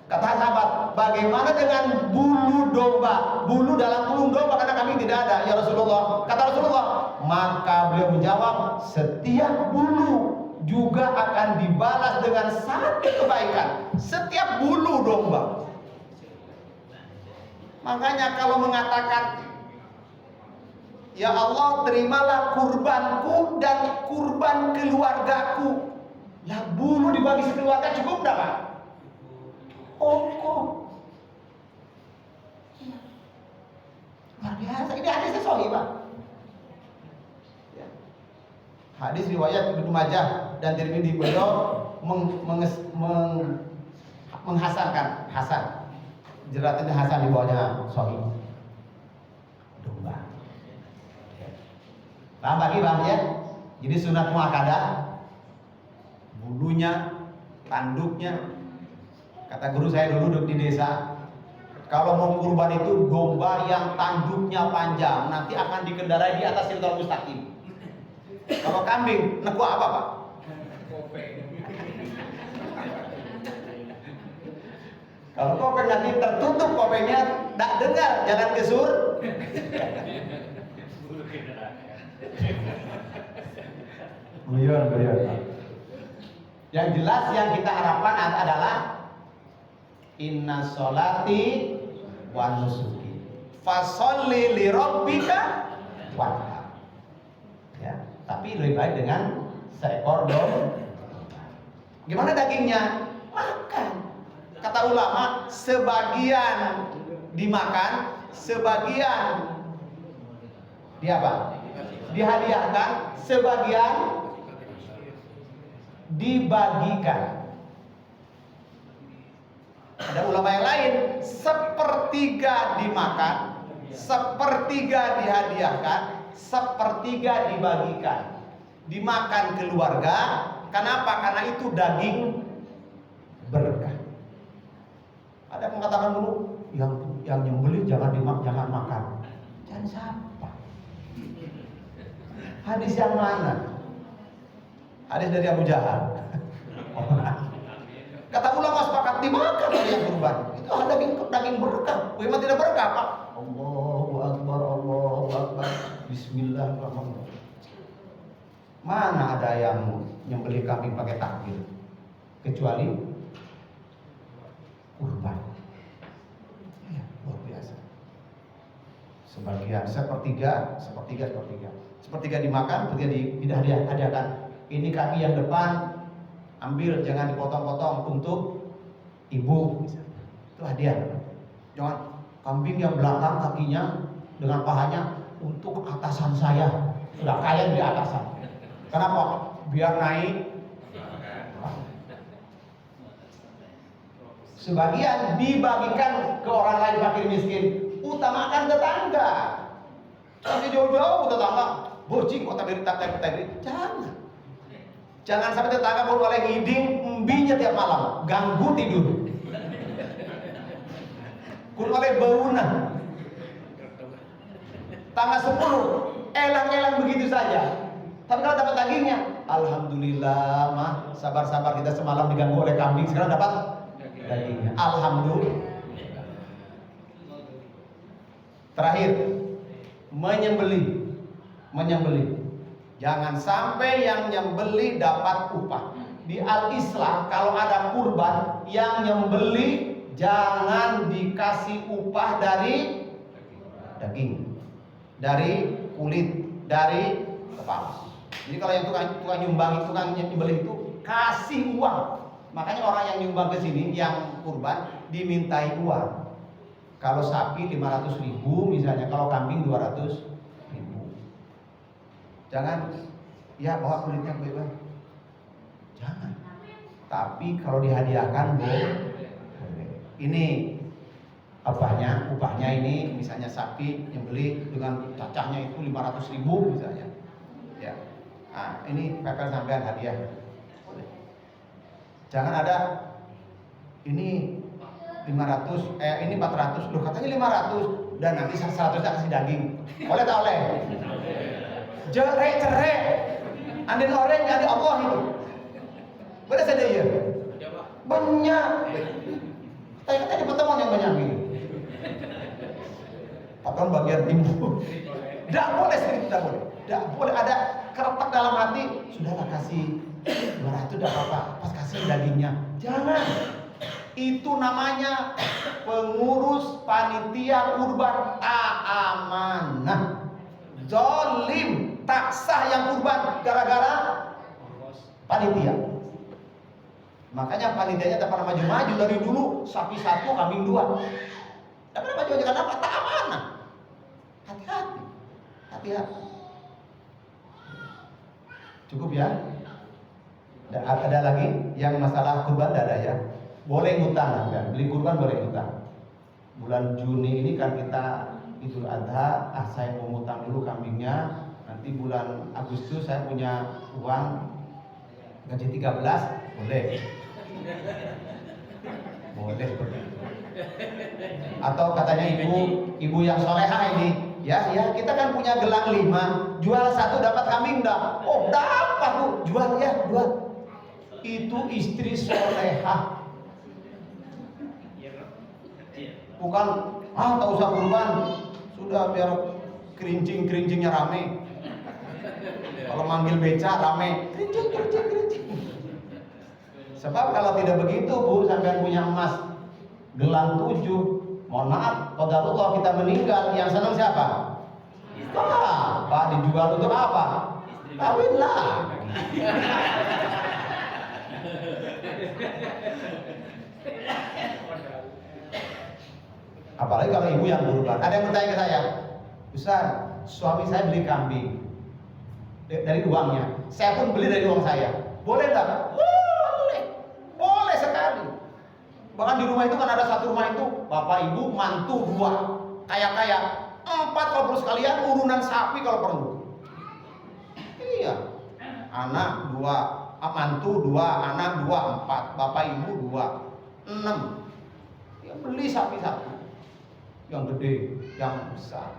Kata sahabat, bagaimana dengan bulu domba? Bulu dalam kulung domba, karena kami tidak ada, ya Rasulullah. Kata Rasulullah, maka beliau menjawab, setiap bulu juga akan dibalas dengan satu kebaikan. Setiap bulu domba. Makanya kalau mengatakan, ya Allah, terimalah kurbanku dan kurban keluargaku. Lah bulu dibagi sekeluarga cukup enggak, Pak? Oh. Luar biasa. Ini hadisnya sahih, Pak. Ya. Hadis riwayat Ibnu Majah dan Tirmidzi, beliau menghasankan, hasan. Jeratnya hasan, di bawahnya sahih. Domba. Paham lagi, Bang ya? Jadi sunat muakkadah, bulunya, tanduknya. Kata guru saya dulu di desa, kalau mau kurban itu domba yang tanduknya panjang, nanti akan dikendarai di atas Siratal Mustaqim. Kalau kambing, nekuk apa, Pak? Kalau kopeng nanti tertutup kopengnya, tak dengar, jangan kesur. Guyon. Yang jelas yang kita harapkan adalah inna sholati wa nusuki fasholli li rabbika wanhar. Ya, tapi lebih baik dengan seekor domba. Gimana dagingnya? Makan. Kata ulama, sebagian dimakan, sebagian dihadiahkan, sebagian dibagikan. Ada ulama yang lain, sepertiga dimakan, sepertiga dihadiahkan, sepertiga dibagikan. Dimakan keluarga. Kenapa? Karena itu daging berkah. Ada yang mengatakan dulu, yang nyembelih jangan makan. Jangan siapa? Hadis yang mana? Hadis dari Abu Jahal. Kata ulama sepakat dimakan oleh yang kurban. Itu ada daging berkah. Memang tidak berkah, Pak. Allahu Akbar, Allahu Akbar. Bismillahirrahmanirrahim. Mana ada yang nyembelih kambing pakai takbir? Kecuali kurban. Ya, luar biasa. Sebagian, sepertiga dimakan, sepertiga dihadiahkan. Ini kaki yang depan ambil, jangan dipotong-potong untuk ibu. Itu hadiah. Jangan kambing yang belakang kakinya dengan pahanya untuk atasan saya. Sudah kaya di atasan. Kenapa? Biar naik. Sebagian dibagikan ke orang lain fakir miskin. Utamakan tetangga. Nanti jauh-jauh tetangga, bocing kok tabir. Jangan sampai tetangga baru mulai ngiding embinya tiap malam, ganggu tidur. Kun oleh bauna. Tangga 10, elang-elang begitu saja. Tapi kalau dapat dagingnya, alhamdulillah, mah sabar-sabar kita semalam diganggu oleh kambing, sekarang dapat dagingnya. Alhamdulillah. Terakhir, menyembelih. Jangan sampai yang nyembelih dapat upah. Di Al-Islam kalau ada kurban, yang nyembelih jangan dikasih upah dari daging, dari kulit, dari kepala. Jadi kalau yang tukang nyembelih itu kasih uang. Makanya orang yang nyumbang ke sini, yang kurban, dimintai uang. Kalau sapi 500.000 misalnya, kalau kambing 200.000. Jangan, ya bawa kulitnya bebas. Jangan. Tapi kalau dihadiahkan boleh. Ini upahnya ini misalnya sapi yang beli dengan cacahnya itu 500.000 misalnya. Ya. Nah, ini pepel sampean hadiah. Boleh. Jangan ada ini 500, ini 400, loh katanya 500 dan nanti 100 kasih daging. Boleh tak oleh? Cerai. Andin orang jadi Allah itu. Boleh saja ya? Banyak. Tanya di pertemuan yang banyak ini. Atau bagian timur. Tidak boleh sedikit, tidak boleh. Tidak boleh ada keretak dalam hati. Sudahlah kasih 200 tidak apa-apa. Pas kasih dagingnya. Jangan. Itu namanya pengurus panitia kurban tak amanah, zalim, tak sah yang kurban gara-gara panitia. Makanya panitianya tak pernah maju-maju dari dulu, sapi 1, kambing 2. Tak pernah maju-maju karena apa? Tak amanah. Hati-hati. Cukup ya? Ada lagi yang masalah kurban tidak ada ya? Boleh ngutang kan? Beli kurban boleh ngutang. Bulan Juni ini kan kita Idul Adha, saya mau ngutang dulu kambingnya. Nanti bulan Agustus saya punya uang gaji 13, boleh. Boleh seperti itu. Atau katanya ibu yang soleha ini, ya kita kan punya gelang 5, jual 1 dapat kambing enggak? Oh dapat Bu, jual. Itu istri soleha. Bukan, tak usah kurban, sudah biar kerincing-kerincingnya rame. Kalau manggil beca rame, kerincing. Sebab kalau tidak begitu Bu, sampai punya emas gelang 7, mohon maaf, qadarullah kita meninggal, yang senang siapa? Pak dijual untuk apa? Kawinlah. Apalagi kalau ibu yang kurban. Ada yang bertanya ke saya, Ustaz, suami saya beli kambing dari uangnya, saya pun beli dari uang saya, boleh tak? Boleh sekali. Bahkan di rumah itu kan ada satu rumah itu bapak ibu mantu 2, kaya 4 kalau perlu sekalian, urunan sapi kalau perlu. Iya, anak 2, mantu 2, anak 2, 4, bapak ibu 2, 6. Ya beli sapi-sapi yang gede, yang besar,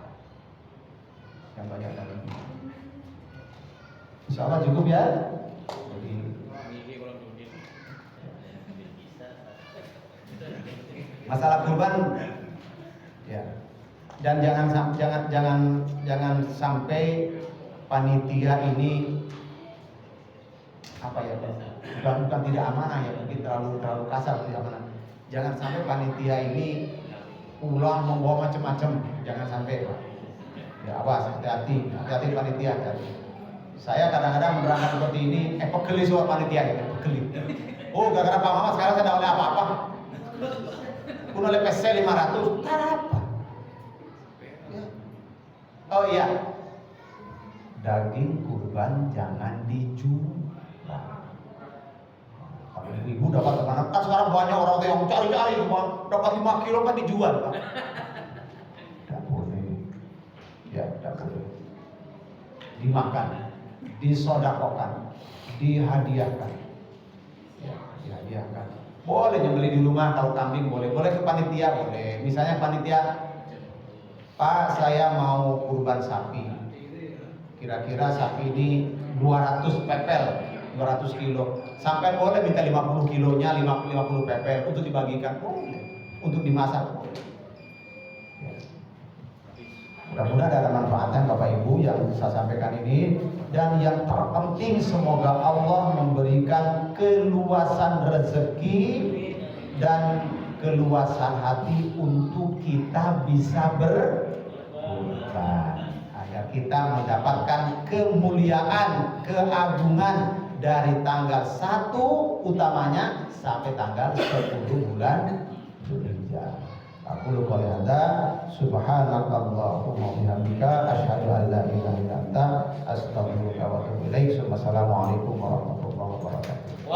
yang banyak lagi. Insya Allah cukup ya. Jadi masalah kurban ya, dan jangan sampai panitia ini apa ya, bukan tidak amanah ya, mungkin terlalu kasar, tidak amanah. Jangan sampai panitia ini pulang membawa macam-macam, jangan sampai Pak. Ya awas, hati-hati panitia. Saya kadang-kadang berangkat seperti ini, pegeli soal panitia gitu, pegeli. Oh, gara-gara Pak Mama sekarang saya tidak oleh apa-apa. Pun oleh PC 500, tak apa. Ya. Oh iya, daging kurban jangan dijual. Kalau ibu dapat kemana? Kan sekarang banyak orang yang cari-cari dapat 5 kilo kan dijual Pak. Tidak boleh. Ya, tidak boleh. Dimakan, disodakokan, dihadiahkan. Ya, dihadiahkan. Boleh beli di rumah, kalau kambing boleh ke panitia boleh. Misalnya panitia, Pak saya mau kurban sapi. Kira-kira sapi ini 200 pepel, 200 kilo. Sampai boleh minta 50 kilonya, 50 pepel untuk dibagikan boleh, untuk dimasak boleh. Mudah-mudahan ada manfaatnya Bapak Ibu yang saya sampaikan ini, dan yang terpenting semoga Allah memberikan keluasan rezeki dan keluasan hati untuk kita bisa berkurban, agar kita mendapatkan kemuliaan, keagungan dari tanggal 1 utamanya sampai tanggal 10 bulan Dzulhijjah. Aku qouli hadza subhanakallahumma wa bihamdika asyhadu an la ilaha illa anta astaghfiruka wa atubu ilaik. Wassalamualaikum warahmatullahi wabarakatuh.